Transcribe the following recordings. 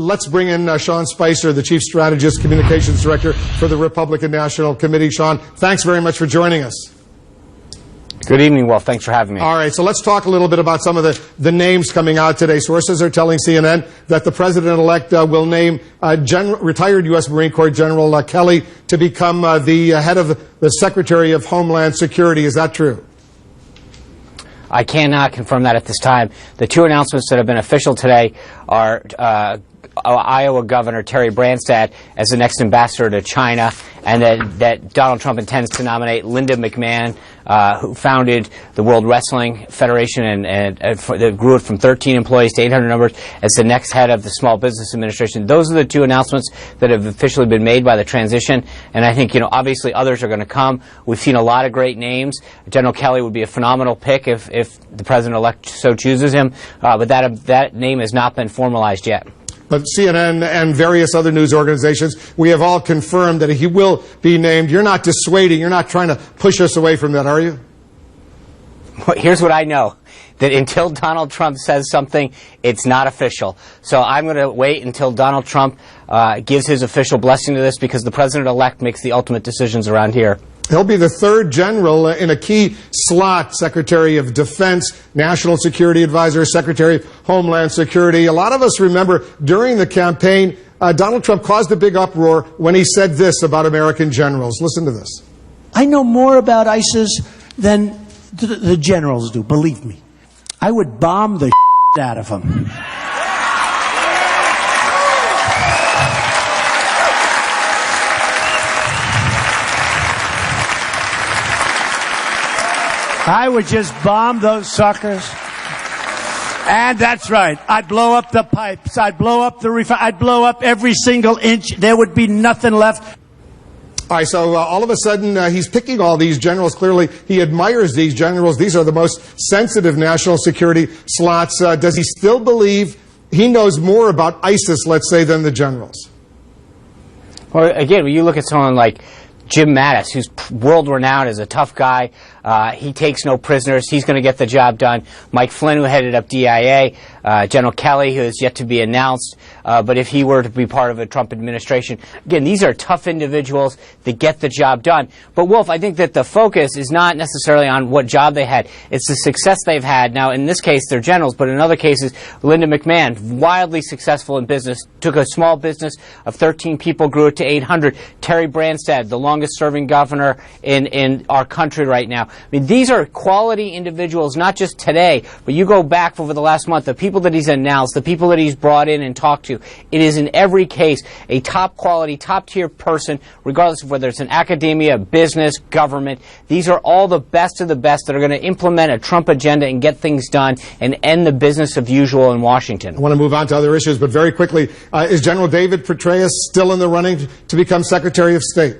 let's bring in Sean Spicer, the Chief Strategist, Communications Director for the Republican National Committee. Sean, thanks very much for joining us. Good evening, Wolf. Thanks for having me. All right, so let's talk a little bit about some of the names coming out today. Sources are telling CNN that the president-elect will name retired U.S. Marine Corps General Kelly to become the head of the Secretary of Homeland Security. Is that true? I cannot confirm that at this time. The two announcements that have been official today are Iowa Governor Terry Branstad as the next ambassador to China, and that Donald Trump intends to nominate Linda McMahon, who founded the World Wrestling Federation and that grew it from 13 employees to 800 numbers, as the next head of the Small Business Administration. Those are the two announcements that have officially been made by the transition, and I think, obviously others are going to come. We've seen a lot of great names. General Kelly would be a phenomenal pick if the president-elect so chooses him, but that name has not been formalized yet. But CNN and various other news organizations, we have all confirmed that he will be named. You're not dissuading, you're not trying to push us away from that, are you? Well, here's what I know, that until Donald Trump says something, it's not official. So I'm going to wait until Donald Trump gives his official blessing to this, because the president-elect makes the ultimate decisions around here. He'll be the third general in a key slot: Secretary of Defense, National Security Advisor, Secretary of Homeland Security. A lot of us remember during the campaign, Donald Trump caused a big uproar when he said this about American generals. Listen to this. I know more about ISIS than the generals do, believe me. I would bomb the out of them. I would just bomb those suckers. And that's right. I'd blow up the pipes. I'd blow up the I'd blow up every single inch. There would be nothing left. All right, so all of a sudden he's picking all these generals. Clearly, he admires these generals. These are the most sensitive national security slots. Does he still believe he knows more about ISIS, let's say, than the generals? Well, again, when you look at someone like Jim Mattis, who's world-renowned as a tough guy, he takes no prisoners. He's going to get the job done. Mike Flynn, who headed up DIA, General Kelly, who is yet to be announced, but if he were to be part of a Trump administration, again, these are tough individuals that get the job done. But, Wolf, I think that the focus is not necessarily on what job they had. It's the success they've had. Now, in this case, they're generals, but in other cases, Linda McMahon, wildly successful in business, took a small business of 13 people, grew it to 800. Terry Branstad, the longest-serving governor in our country right now. I mean, these are quality individuals, not just today, but you go back over the last month, the people that he's announced, the people that he's brought in and talked to. It is in every case a top-quality, top-tier person, regardless of whether it's in academia, business, government. These are all the best of the best that are going to implement a Trump agenda and get things done and end the business of usual in Washington. I want to move on to other issues, but very quickly, is General David Petraeus still in the running to become Secretary of State?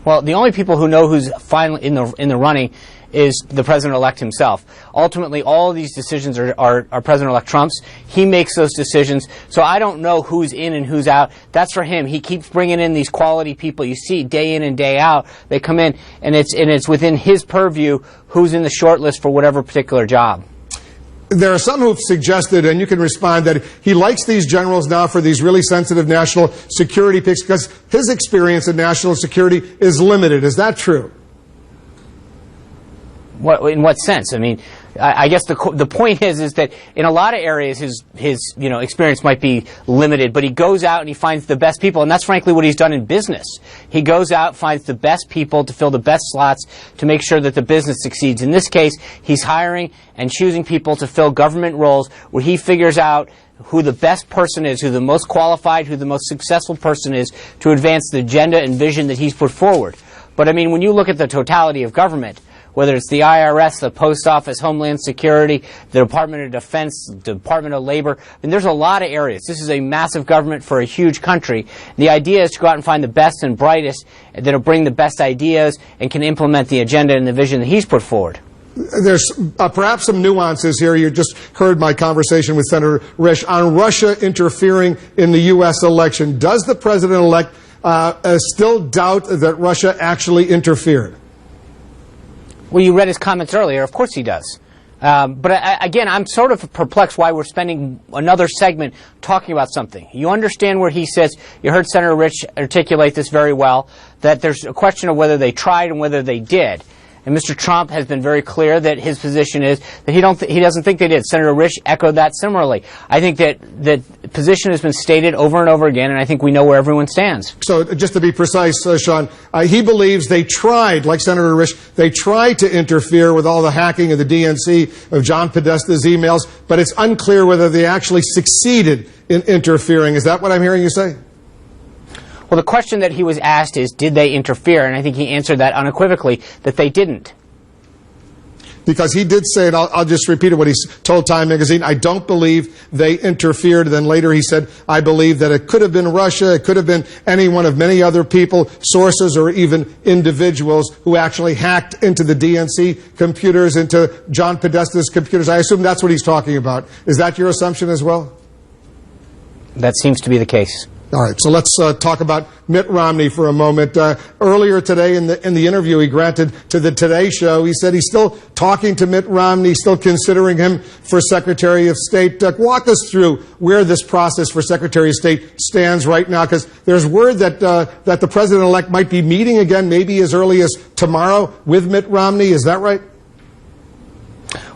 Well, the only people who know who's finally in the running is the president-elect himself. Ultimately, all of these decisions are President-elect Trump's. He makes those decisions. So I don't know who's in and who's out. That's for him. He keeps bringing in these quality people. You see day in and day out. They come in, and it's within his purview who's in the short list for whatever particular job. There are some who've suggested, and you can respond, that he likes these generals now for these really sensitive national security picks because his experience in national security is limited. Is that true? In what sense? I mean, I guess the point is that in a lot of areas his experience might be limited, but he goes out and he finds the best people, and that's frankly what he's done in business. He goes out, finds the best people to fill the best slots to make sure that the business succeeds. In this case, he's hiring and choosing people to fill government roles where he figures out who the best person is, who the most qualified, who the most successful person is to advance the agenda and vision that he's put forward. But I mean, when you look at the totality of government, whether it's the IRS, the Post Office, Homeland Security, the Department of Defense, the Department of Labor. I mean, there's a lot of areas. This is a massive government for a huge country. The idea is to go out and find the best and brightest that will bring the best ideas and can implement the agenda and the vision that he's put forward. There's perhaps some nuances here. You just heard my conversation with Senator Risch on Russia interfering in the U.S. election. Does the president-elect still doubt that Russia actually interfered? Well, you read his comments earlier. Of course he does. Again, I'm sort of perplexed why we're spending another segment talking about something. You understand where he says, you heard Senator Rich articulate this very well, that there's a question of whether they tried and whether they did. And Mr. Trump has been very clear that his position is that he doesn't think they did. Senator Rich echoed that similarly. I think that the position has been stated over and over again, and I think we know where everyone stands. So just to be precise, Sean, he believes they tried, like Senator Rich, they tried to interfere with all the hacking of the DNC, of John Podesta's emails, but it's unclear whether they actually succeeded in interfering. Is that what I'm hearing you say? Well, the question that he was asked is, did they interfere? And I think he answered that unequivocally, that they didn't. Because he did say, and I'll just repeat what he told Time magazine, I don't believe they interfered. Then later he said, I believe that it could have been Russia, it could have been any one of many other people, sources, or even individuals who actually hacked into the DNC computers, into John Podesta's computers. I assume that's what he's talking about. Is that your assumption as well? That seems to be the case. All right, so let's talk about Mitt Romney for a moment. Earlier today in the interview he granted to the Today Show, he said he's still talking to Mitt Romney, still considering him for Secretary of State. Walk us through where this process for Secretary of State stands right now, because there's word that the President-elect might be meeting again, maybe as early as tomorrow, with Mitt Romney. Is that right?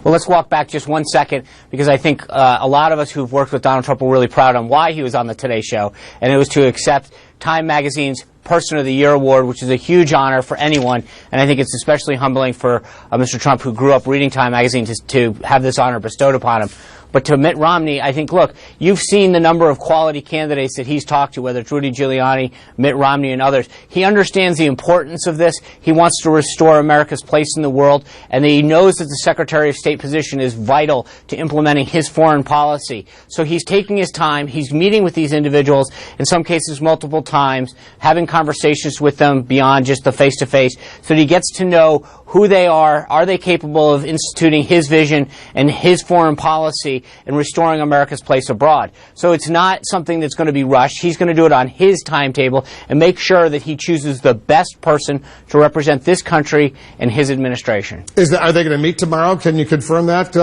Well, let's walk back just 1 second, because I think a lot of us who've worked with Donald Trump were really proud on why he was on the Today Show, and it was to accept Time Magazine's Person of the Year award, which is a huge honor for anyone, and I think it's especially humbling for Mr. Trump, who grew up reading Time Magazine, to have this honor bestowed upon him. But to Mitt Romney, I think, look, you've seen the number of quality candidates that he's talked to, whether it's Rudy Giuliani, Mitt Romney, and others. He understands the importance of this. He wants to restore America's place in the world, and he knows that the Secretary of State position is vital to implementing his foreign policy. So he's taking his time. He's meeting with these individuals, in some cases multiple times, having conversations with them beyond just the face-to-face, so that he gets to know who they are they capable of instituting his vision and his foreign policy and restoring America's place abroad. So it's not something that's going to be rushed. He's going to do it on his timetable and make sure that he chooses the best person to represent this country and his administration. Are they going to meet tomorrow? Can you confirm that?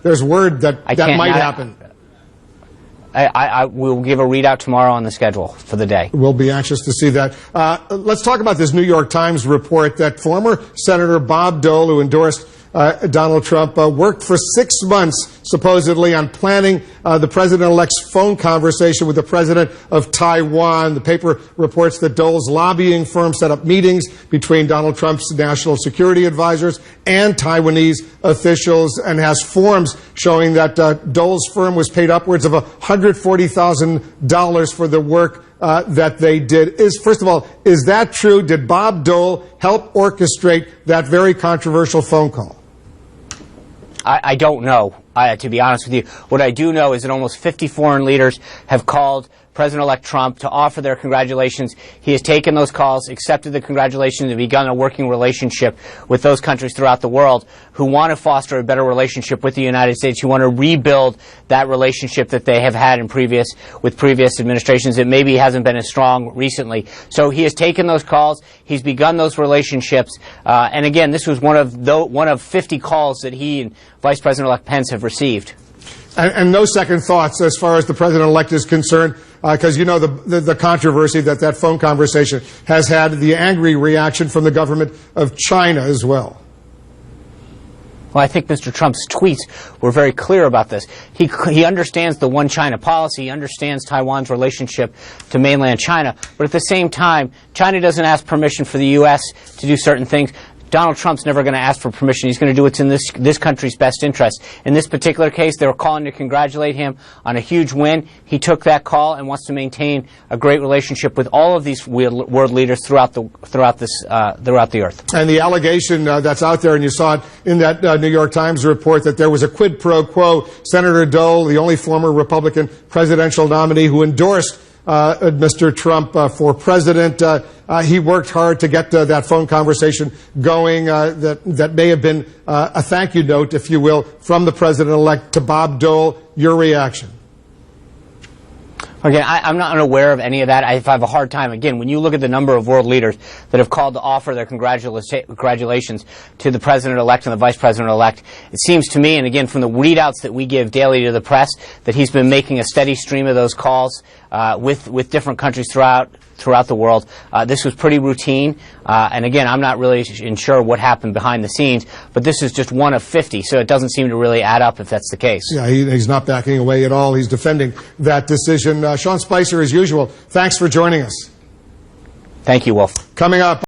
There's word that might happen. I will give a readout tomorrow on the schedule for the day. We'll be anxious to see that. Let's talk about this New York Times report that former Senator Bob Dole, who endorsed Donald Trump, worked for 6 months, supposedly, on planning the president-elect's phone conversation with the president of Taiwan. The paper reports that Dole's lobbying firm set up meetings between Donald Trump's national security advisors and Taiwanese officials, and has forms showing that Dole's firm was paid upwards of $140,000 for the work that they did. First of all, is that true? Did Bob Dole help orchestrate that very controversial phone call? I don't know, to be honest with you. What I do know is that almost 50 foreign leaders have called President-elect Trump to offer their congratulations. He has taken those calls, accepted the congratulations, and begun a working relationship with those countries throughout the world who want to foster a better relationship with the United States, who want to rebuild that relationship that they have had with previous administrations that maybe hasn't been as strong recently. So he has taken those calls. He's begun those relationships. And again, this was one of 50 calls that he and Vice President-elect Pence have received. And no second thoughts as far as the president-elect is concerned, because you know the controversy that phone conversation has had, the angry reaction from the government of China as well. Well, I think Mr. Trump's tweets were very clear about this. He understands the one China policy. He understands Taiwan's relationship to mainland China. But at the same time, China doesn't ask permission for the U.S. to do certain things. Donald Trump's never going to ask for permission. He's going to do what's in this country's best interest. In this particular case, they were calling to congratulate him on a huge win. He took that call and wants to maintain a great relationship with all of these world leaders throughout the earth. And the allegation that's out there, and you saw it in that New York Times report, that there was a quid pro quo. Senator Dole, the only former Republican presidential nominee who endorsed Mr. Trump for president, he worked hard to get that phone conversation going. That may have been a thank you note, if you will, from the president-elect to Bob Dole. Your reaction? Again, I'm not unaware of any of that. I have a hard time. Again, when you look at the number of world leaders that have called to offer their congratulations to the president-elect and the vice president-elect, it seems to me, and again, from the readouts that we give daily to the press, that he's been making a steady stream of those calls with different countries throughout the world. This was pretty routine, and again, I'm not really sure what happened behind the scenes, but this is just one of 50, so it doesn't seem to really add up if that's the case. Yeah, he's not backing away at all. He's defending that decision. Sean Spicer, as usual, thanks for joining us. Thank you, Wolf. Coming up.